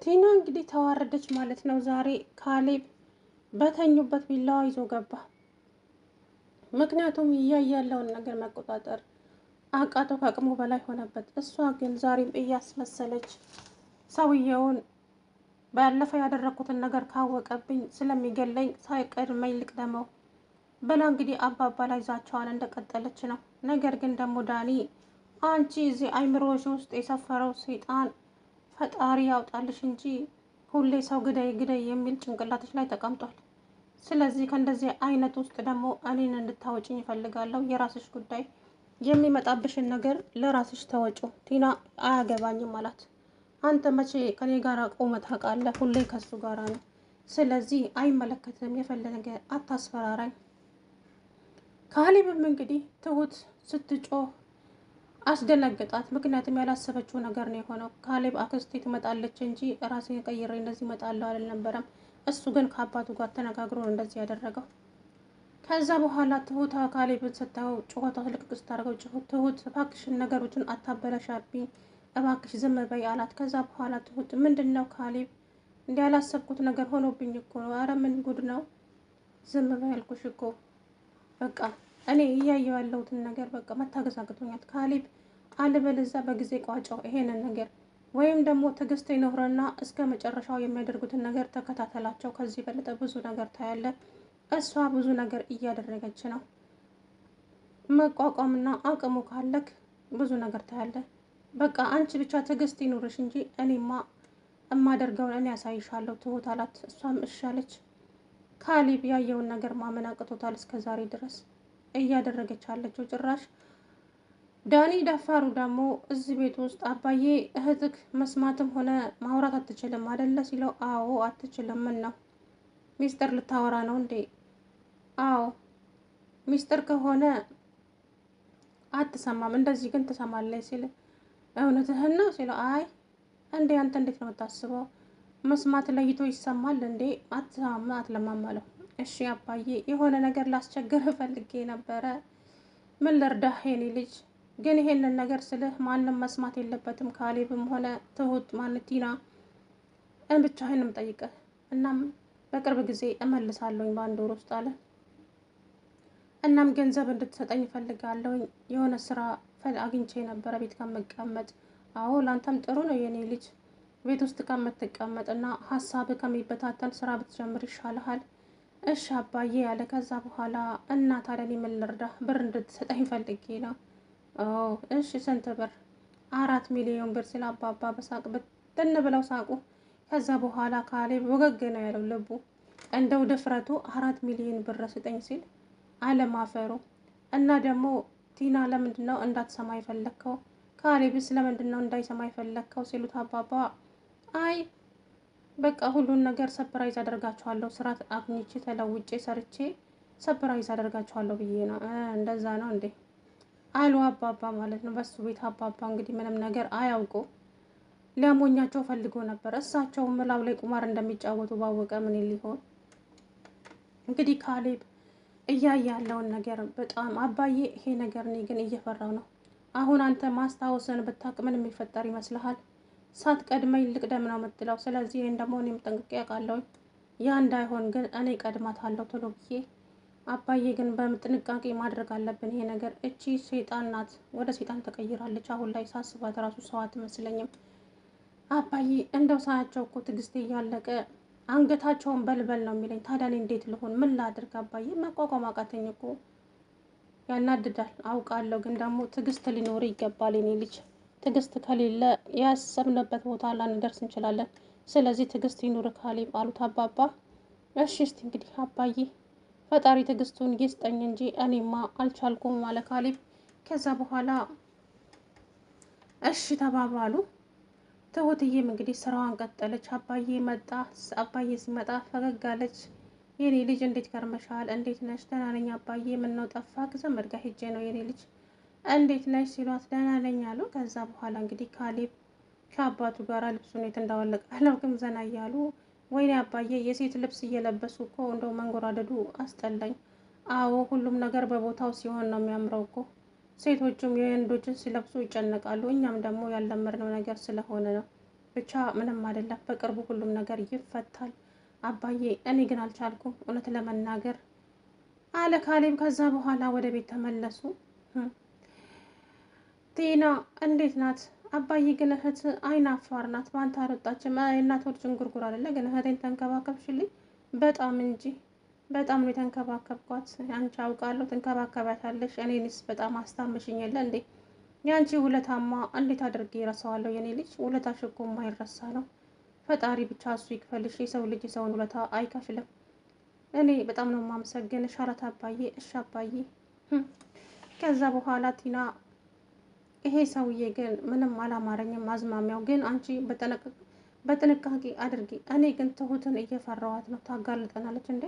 ቲና እንግዲህ ተዋረደች ማለት ነው። ዛሬ ካሌብ በተኙበት ቢላዋ ይዞ ገባ። ምክንያቱም እያየ ያለውን ነገር መቆጣጠር አቃተው፣ ከአቅሙ በላይ ሆነበት። እሷ ግን ዛሬም እያስመሰለች ሰውየውን ባለፈው ያደረኩትን ነገር ካወቀብኝ ስለሚገለኝ ሳይቀድመኝ ልቅደመው ብላ እንግዲህ አባባ ላይ ዛቻዋን እንደቀጠለች ነው። ነገር ግን ደግሞ ዳኒ አንቺ እዚህ አይምሮሽ ውስጥ የሰፈረው ሰይጣን ፈጣሪ ያውጣልሽ እንጂ ሁሌ ሰው ግደይ ግደይ የሚል ጭንቅላትሽ ላይ ተቀምጧል። ስለዚህ ከእንደዚህ አይነት ውስጥ ደግሞ እኔን እንድታወጭኝ ይፈልጋለሁ። የራስሽ ጉዳይ፣ የሚመጣብሽን ነገር ለራስሽ ተወጩ። ቲና አያገባኝም አላት። አንተ መቼ ከኔ ጋር ቆመህ ታውቃለህ? ሁሌ ከሱ ጋር ነው። ስለዚህ አይመለከትም፣ የፈለገ አታስፈራራኝ። ካሌብም እንግዲህ ትሁት ስትጮህ አስደነገጣት። ምክንያቱም ያላሰበችው ነገር ነው የሆነው። ካሌብ አክስቴ ትመጣለች እንጂ ራሴን ቀይሬ እንደዚህ እመጣለሁ አልነበረም። እሱ ግን ከአባቱ ጋር ተነጋግሮ ነው እንደዚህ ያደረገው። ከዛ በኋላ ትሁት ካሌብን ስታየው ጩኸቷ ልቅቅ ስታደርገው ትሁት እባክሽን ነገሮችን አታበለሻብኝ፣ እባክሽ ዝም በይ አላት። ከዛ በኋላ ትሁት ምንድን ነው ካሌብ፣ እንዲህ ያላሰብኩት ነገር ሆኖብኝ እኮ ነው። አረ ምን ጉድ ነው? ዝም በይ ያልኩሽ እኮ በቃ እኔ እያየሁ ያለሁትን ነገር በቃ መታገዝ አቅቶኛል ካሌብ፣ አለበለዚያ በጊዜ ቋጫው ይሄንን ነገር፣ ወይም ደግሞ ትዕግስት ይኖርና እስከ መጨረሻው የሚያደርጉትን ነገር ተከታተላቸው። ከዚህ በለጠ ብዙ ነገር ታያለ። እሷ ብዙ ነገር እያደረገች ነው። መቋቋምና አቅሙ ካለክ ብዙ ነገር ታያለ። በቃ አንቺ ብቻ ትዕግስት ይኑርሽ እንጂ እኔማ እማደርገውን እኔ ያሳይሻለሁ ትሁት አላት። እሷም እሺ አለች። ካሌብ ያየውን ነገር ማመን አቅቶታል። እስከ ዛሬ ድረስ እያደረገች አለችው ጭራሽ። ዳኒ ደፋሩ ደግሞ እዚህ ቤት ውስጥ አባዬ እህትክ መስማትም ሆነ ማውራት አትችልም አይደለ ሲለው፣ አዎ አትችልም። ምን ነው ሚስጥር ልታወራ ነው እንዴ? አዎ ሚስጥር ከሆነ አትሰማም፣ እንደዚህ ግን ትሰማለች ሲል፣ እውነትህን ነው ሲለው፣ አይ እንዴ አንተ እንዴት ነው የምታስበው? መስማት ለይቶ ይሰማል እንዴ? አትሰማም አትለማም አለው። እሺ አባዬ የሆነ ነገር ላስቸግር ፈልጌ ነበረ። ምን ልርዳህ የኔ ልጅ? ግን ይሄንን ነገር ስልህ ማንም መስማት የለበትም፣ ካሌብም ሆነ ትሁት ማለት ቲና ብቻህንም ጠይቀህ። እናም በቅርብ ጊዜ እመልሳለሁኝ በአንድ ወር ውስጥ አለ። እናም ገንዘብ እንድትሰጠኝ እፈልጋለሁኝ። የሆነ ስራ አግኝቼ ነበረ ቤት ከምቀመጥ። አዎ ላንተም ጥሩ ነው የኔ ልጅ፣ ቤት ውስጥ ከምትቀመጥ እና ሀሳብ ከሚበታተን ስራ ብትጀምር ይሻልሃል። እሺ አባዬ ያለ። ከዛ በኋላ እና ታዲያ እኔ ምን ልርዳህ? ብር እንድትሰጠኝ ፈልጌ ነው። እሺ ስንት ብር? 4 ሚሊዮን ብር ሲል አባባ በሳቅ ብትን ብለው ሳቁ። ከዛ በኋላ ካሌብ ወገግ ነው ያለው ልቡ። እንደው ድፍረቱ 4 ሚሊዮን ብር ስጠኝ ሲል አለማፈሩ። እና ደግሞ ቲና ለምንድን ነው እንዳትሰማ የፈለግከው? ካሌብስ ለምንድን ነው እንዳይሰማ የፈለግከው ሲሉት አባባ አይ በቃ ሁሉን ነገር ሰፕራይዝ አደርጋችኋለሁ፣ ስራ አግኝቼ ተለውጬ ሰርቼ ሰፕራይዝ አደርጋችኋለሁ ብዬ ነው። እንደዛ ነው እንዴ አሉ አባባ ማለት ነው። በሱ ቤት አባባ እንግዲህ ምንም ነገር አያውቁ። ሊያሞኛቸው ፈልጎ ነበር። እሳቸው ምላው ላይ ቁማር እንደሚጫወቱ ባወቀ ምን ሊሆን እንግዲህ። ካሌብ እያየ ያለውን ነገር በጣም አባዬ፣ ይሄ ነገር እኔ ግን እየፈራው ነው። አሁን አንተ ማስታወስን ብታውቅ ምን የሚፈጠር ይመስልሃል? ሳትቀድመኝ ልቅደም ነው የምትለው። ስለዚህ ይህን ደግሞ እኔም ጠንቅቄ አውቃለሁ። ያ እንዳይሆን ግን እኔ ቀድማታለሁ ቶሎ ብዬ። አባዬ ግን በጥንቃቄ ማድረግ አለብን። ይሄ ነገር እቺ ሴጣን ናት፣ ወደ ሴጣን ተቀይራለች። አሁን ላይ ሳስባት ራሱ ሰው አትመስለኝም። አባዬ እንደው ሳያቸው እኮ ትዕግስቴ እያለቀ አንገታቸውን በልበል ነው የሚለኝ። ታዲያ እኔ እንዴት ልሆን? ምን ላድርግ አባዬ? መቋቋም አቃተኝ እኮ። ያናድዳል አውቃለሁ፣ ግን ደግሞ ትዕግስት ሊኖር ይገባል የኔ ልጅ። ትዕግስት ከሌለ ያሰብንበት ቦታ ላንደርስ እንችላለን። ስለዚህ ትዕግስት ይኑር ካሌብ አሉት አባባ። እሺ እስቲ እንግዲህ አባዬ ፈጣሪ ትዕግስቱን ይስጠኝ እንጂ እኔማ አልቻልኩም አለ ካሌብ። ከዛ በኋላ እሺ ተባባሉ። ትሁትዬም እንግዲህ ስራዋን ቀጠለች። አባዬ መጣ። አባዬ ሲመጣ ፈገግ አለች። የኔ ልጅ እንዴት ከርመሻል? እንዴት ነሽ? ደህና ነኝ አባዬ። ምነው ጠፋክ? ዘመድ ጋር ሄጄ ነው የኔ ልጅ። እንዴት ነሽ ሲሏት ደህና ነኝ አሉ። ከዛ በኋላ እንግዲህ ካሌብ ከአባቱ ጋር ልብሱን የት እንዳወለቀ አላውቅም ዘና እያሉ፣ ወይኔ አባዬ የሴት ልብስ እየለበሱ እኮ እንደው መንጎራደዱ አስጠላኝ። አዎ ሁሉም ነገር በቦታው ሲሆን ነው የሚያምረው እኮ። ሴቶቹም የወንዶችን ሲለብሱ ይጨነቃሉ። እኛም ደግሞ ያለመድነው ነገር ስለሆነ ነው። ብቻ ምንም አይደለም፣ በቅርቡ ሁሉም ነገር ይፈታል አባዬ። እኔ ግን አልቻልኩም እውነት ለመናገር አለ ካሌብ። ከዛ በኋላ ወደ ቤት ተመለሱ። ቲና እንዴት ናት አባዬ? ግን እህት አይናፋር ናት፣ በአንተ አልወጣችም። የእናት ወድ ጭንጉርጉር አይደለ? ግን እህቴን ተንከባከብሽልኝ በጣም እንጂ በጣም ነው የተንከባከብኳት። አንቺ አውቃለሁ ትንከባከባታለሽ፣ እኔንስ በጣም አስታምሽኝ የለ እንዴ? የአንቺ ውለታማ እንዴት አድርጌ ይረሳዋለሁ? የኔ ልጅ ውለታሽ እኮ የማይረሳ ነው። ፈጣሪ ብቻ እሱ ይክፈልሽ። የሰው ልጅ የሰውን ውለታ አይከፍልም። እኔ በጣም ነው የማመሰግንሽ አላት አባዬ። እሺ አባዬ። ከዛ በኋላ ቲና ይሄ ሰውዬ ግን ምንም አላማረኝም አዝማሚያው፣ ግን አንቺ በጥንቃቄ አድርጊ። እኔ ግን ትሁትን እየፈራዋት ነው፣ ታጋልጠናለች እንዴ?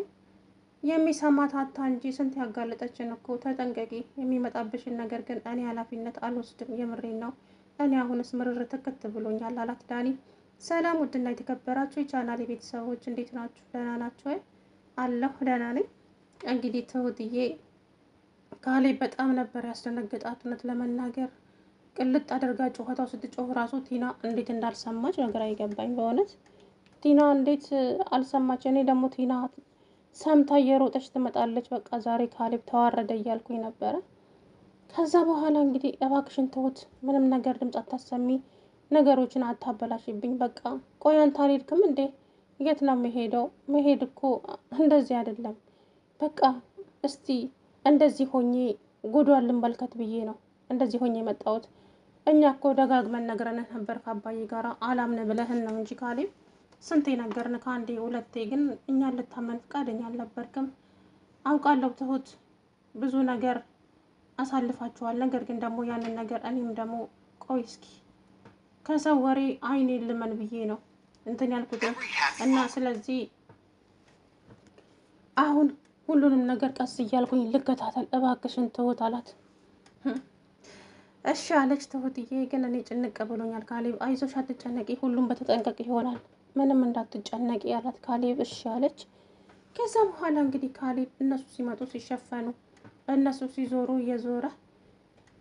የሚሰማት አታ እንጂ ስንት ያጋለጠችን እኮ። ተጠንቀቂ፣ የሚመጣብሽን ነገር ግን እኔ ኃላፊነት አልወስድም። የምሬን ነው። እኔ አሁንስ ምርር ትክት ብሎኛል አላት ዳኒ። ሰላም ውድና የተከበራችሁ የቻናሌ ቤተሰቦች እንዴት ናችሁ? ደህና ናችሁ? አለሁ ደህና ነኝ። እንግዲህ ትሁትዬ ካሌብ በጣም ነበር ያስደነገጣት። እውነት ለመናገር ቅልጥ አድርጋ ጩኸታው ስትጮህ ራሱ ቲና እንዴት እንዳልሰማች ነገር አይገባኝ በእውነት ቲና እንዴት አልሰማች? እኔ ደግሞ ቲና ሰምታ እየሮጠች ትመጣለች። በቃ ዛሬ ካሌብ ተዋረደ እያልኩኝ ነበረ። ከዛ በኋላ እንግዲህ እባክሽን ትሁት ምንም ነገር ድምፅ አታሰሚ፣ ነገሮችን አታበላሽብኝ። በቃ ቆይ አንተ አልሄድክም እንዴ? የት ነው የምሄደው? መሄድ እኮ እንደዚህ አይደለም። በቃ እስቲ እንደዚህ ሆኜ ጉዷን ልንበልከት ብዬ ነው እንደዚህ ሆኜ የመጣሁት። እኛ እኮ ደጋግመን ነግረንህ ነበር ከአባዬ ጋር አላምን ብለህን ነው እንጂ ካሌብ ስንቴ ነገርን ከአንዴ ሁለቴ፣ ግን እኛን ልታመን ፈቃደኛ አልነበርክም። አውቃለሁ ትሁት ብዙ ነገር አሳልፋችኋል። ነገር ግን ደግሞ ያንን ነገር እኔም ደግሞ ቆይ እስኪ ከሰው ወሬ አይኔን ልመን ብዬ ነው እንትን ያልኩት እና ስለዚህ አሁን ሁሉንም ነገር ቀስ እያልኩኝ ልከታተል እባክሽን ትሁት አላት። እሺ አለች ትሁትዬ። ግን እኔ ጭንቅ ብሎኛል ካሌብ፣ አይዞሽ አትጨነቂ፣ ሁሉም በተጠንቀቅ ይሆናል፣ ምንም እንዳትጨነቂ አላት ካሌብ። እሺ አለች። ከዛ በኋላ እንግዲህ ካሌብ እነሱ ሲመጡ ሲሸፈኑ፣ እነሱ ሲዞሩ እየዞረ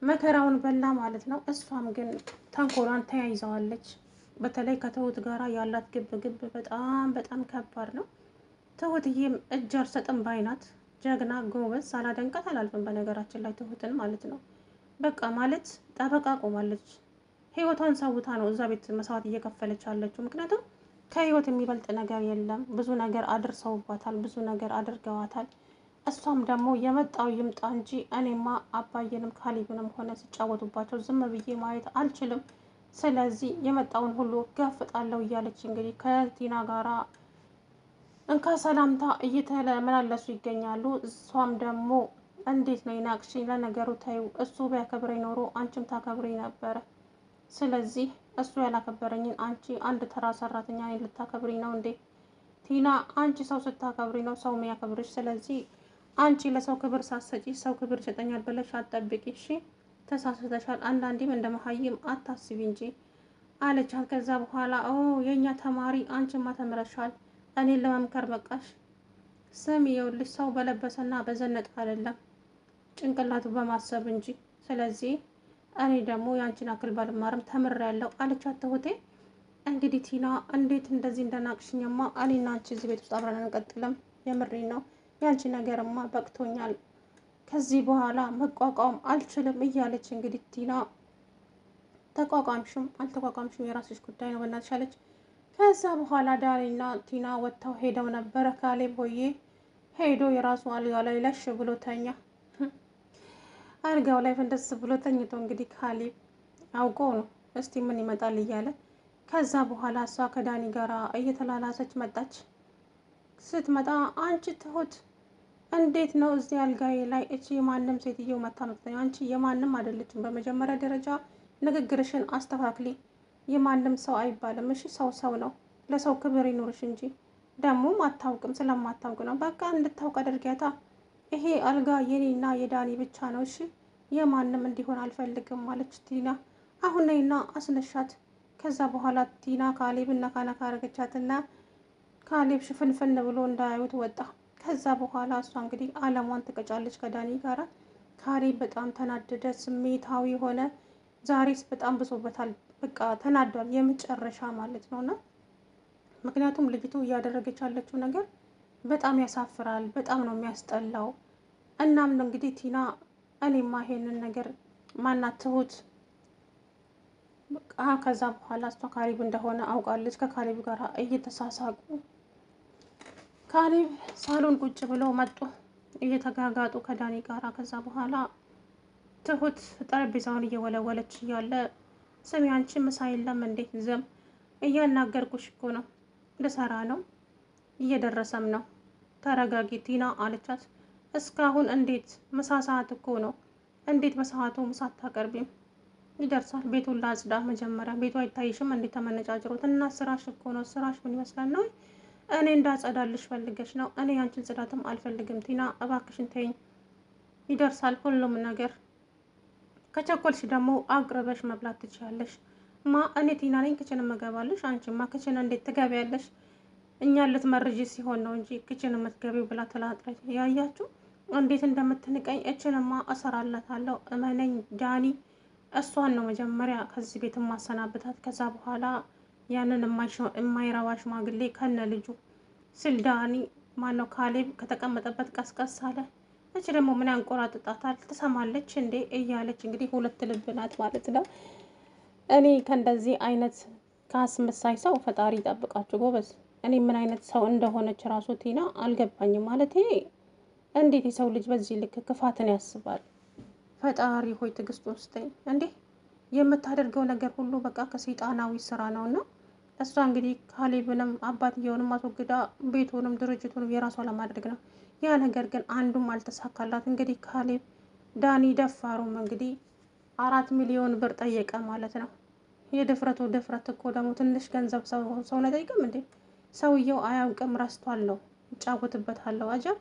መከራውን በላ ማለት ነው። እሷም ግን ተንኮሏን ተያይዘዋለች። በተለይ ከትሁት ጋራ ያላት ግብ ግብ በጣም በጣም ከባድ ነው። ትሁትዬም እጅ አልሰጥም ባይናት፣ ጀግና ጎበዝ፣ ሳላደንቃት አላልፍም በነገራችን ላይ ትሁትን ማለት ነው። በቃ ማለት ጠበቃ ቆማለች። ህይወቷን ሰውታ ነው እዛ ቤት መስዋዕት እየከፈለች አለችው። ምክንያቱም ከህይወት የሚበልጥ ነገር የለም። ብዙ ነገር አድርሰውባታል፣ ብዙ ነገር አድርገዋታል። እሷም ደግሞ የመጣው ይምጣ እንጂ እኔማ አባዬንም ካሌብንም ሆነ ሲጫወቱባቸው ዝም ብዬ ማየት አልችልም። ስለዚህ የመጣውን ሁሉ ጋፍጣለሁ እያለች እንግዲህ ከቲና ጋራ እንካ ሰላምታ እየተመላለሱ ይገኛሉ። እሷም ደግሞ እንዴት ነው ይናቅሽኝ? ለነገሩ ታዩ እሱ ቢያከብረኝ ኖሮ አንቺም ታከብረኝ ነበረ። ስለዚህ እሱ ያላከበረኝን አንቺ አንድ ተራ ሰራተኛ እኔን ልታከብሪኝ ነው እንዴ? ቲና አንቺ ሰው ስታከብሪ ነው ሰው የሚያከብርሽ። ስለዚህ አንቺ ለሰው ክብር ሳትሰጪ ሰው ክብር ይሰጠኛል ብለሽ አትጠብቂ። እሺ ተሳስተሻል። አንዳንዴም እንደ መሀይም አታስቢ እንጂ አለቻት። ከዛ በኋላ የእኛ ተማሪ አንቺማ ተምረሻል፣ እኔን ለመምከር በቃሽ። ስም ይኸውልሽ ሰው በለበሰና በዘነጠ አይደለም ጭንቅላቱ በማሰብ እንጂ። ስለዚህ እኔ ደግሞ የአንቺን አክል ባልማርም ተምሬያለሁ አለቻት ትሁቴ። እንግዲህ ቲና እንዴት እንደዚህ እንደናቅሽኝማ እኔና አንቺ እዚህ ቤት ውስጥ አብረን አንቀጥልም። የምሬን ነው። የአንቺ ነገርማ በቅቶኛል። ከዚህ በኋላ መቋቋም አልችልም እያለች እንግዲህ ቲና ተቋቋምሽም አልተቋቋምሽም የራስሽ ጉዳይ ነው በእናትሽ አለች። ከዛ በኋላ ዳኒና ቲና ወጥተው ሄደው ነበረ። ካሌብ ሆዬ ሄዶ የራሱ አልጋ ላይ ለሽ ብሎ ተኛ። አልጋው ላይ ፈንደስ ብሎ ተኝቶ እንግዲህ ካሌብ አውቆ ነው እስቲ ምን ይመጣል እያለ ከዛ በኋላ እሷ ከዳኒ ጋር እየተላላሰች መጣች። ስትመጣ አንቺ ትሁት እንዴት ነው እዚህ አልጋዬ ላይ እቺ የማንም ሴትዮ መታ መጥተኛ? አንቺ የማንም አይደለችም። በመጀመሪያ ደረጃ ንግግርሽን አስተካክሊ። የማንም ሰው አይባልም እሺ። ሰው ሰው ነው። ለሰው ክብር ይኖርሽ እንጂ። ደግሞም አታውቅም፣ ስለማታውቅ ነው። በቃ እንድታውቅ አድርጊያታ። ይሄ አልጋ የኔና የዳኒ ብቻ ነው እሺ፣ የማንም እንዲሆን አልፈልግም ማለች ቲና። አሁን ነይና አስነሻት። ከዛ በኋላ ቲና ካሌብን ነካ ነካ አረገቻትና ካሌብ ሽፍንፍን ብሎ እንዳያዩት ወጣ። ከዛ በኋላ እሷ እንግዲህ አለሟን ትቀጫለች ከዳኒ ጋራ። ካሌብ በጣም ተናደደ፣ ስሜታዊ ሆነ። ዛሬስ በጣም ብሶበታል በቃ ተናዷል፣ የመጨረሻ ማለት ነውና ምክንያቱም ልጅቱ እያደረገች ያለችው ነገር በጣም ያሳፍራል፣ በጣም ነው የሚያስጠላው። እናም እንግዲህ ቲና እኔማ ይሄንን ነገር ማናት ትሁት በቃ ከዛ በኋላ እሷ ካሌብ እንደሆነ አውቃለች። ከካሌብ ጋር እየተሳሳቁ ካሌብ ሳሎን ቁጭ ብለው መጡ እየተጋጋጡ ከዳኒ ጋራ። ከዛ በኋላ ትሁት ጠረጴዛውን እየወለወለች እያለ ስሚ አንቺ ምሳ የለም እንዴት? ዝም እያናገርኩሽ እኮ ነው፣ ልሰራ ነው፣ እየደረሰም ነው፣ ተረጋጊ ቲና አለቻት። እስካሁን እንዴት? ምሳ ሰዓት እኮ ነው፣ እንዴት በሰዓቱ ምሳ አታቀርቢም? ይደርሳል፣ ቤቱን ላጽዳ መጀመሪያ። ቤቱ አይታይሽም እንዴት ተመነጫጭሮት? እና ስራሽ እኮ ነው። ስራሽ ምን ይመስላል ነው? እኔ እንዳጸዳልሽ ፈልገሽ ነው? እኔ ያንቺን ጽዳትም አልፈልግም ቲና እባክሽን ተይኝ። ይደርሳል ሁሉም ነገር። ከቸኮልሽ ደግሞ አቅርበሽ መብላት ትችያለሽ። እኔ ቲና ነኝ ክችን እመገባለሽ። አንቺማ ክችን እንዴት ትገቢያለሽ? እኛን ልትመርጂ ሲሆን ነው እንጂ ክችን የምትገቢው ብላ ትላጥረች። ያያችሁ እንዴት እንደምትንቀኝ። እችንማ እሰራላታለሁ እመነኝ ዳኒ። እሷን ነው መጀመሪያ ከዚህ ቤት ማሰናብታት። ከዛ በኋላ ያንን የማይረባ ሽማግሌ ከነ ልጁ ስል ዳኒ ማነው ካሌብ ከተቀመጠበት ቀስቀስ አለ። እች ደግሞ ምን ያንቆራጥጣታል? ትሰማለች እንዴ እያለች እንግዲህ ሁለት ልብ ናት ማለት ነው። እኔ ከእንደዚህ አይነት ከአስመሳይ ሰው ፈጣሪ ይጠብቃችሁ ጎበዝ። እኔ ምን አይነት ሰው እንደሆነች ራሱ ቲና አልገባኝም። ማለት እንዴት የሰው ልጅ በዚህ ልክ ክፋትን ያስባል? ፈጣሪ ሆይ ትዕግስቱን ስጠኝ። እንዴ የምታደርገው ነገር ሁሉ በቃ ከሰይጣናዊ ስራ ነውና እሷ እንግዲህ ካሌብንም አባትየውንም አስወግዳ ቤቱንም ድርጅቱንም የራሷ ለማድረግ ነው። ያ ነገር ግን አንዱም አልተሳካላት። እንግዲህ ካሌብ ዳኒ ደፋሩም እንግዲህ 4 ሚሊዮን ብር ጠየቀ ማለት ነው። የድፍረቱ ድፍረት እኮ ደግሞ ትንሽ ገንዘብ ሰውን አይጠይቅም እንዴ? ሰውየው አያውቅም ረስቷል ነው ይጫወትበታለሁ አጀብ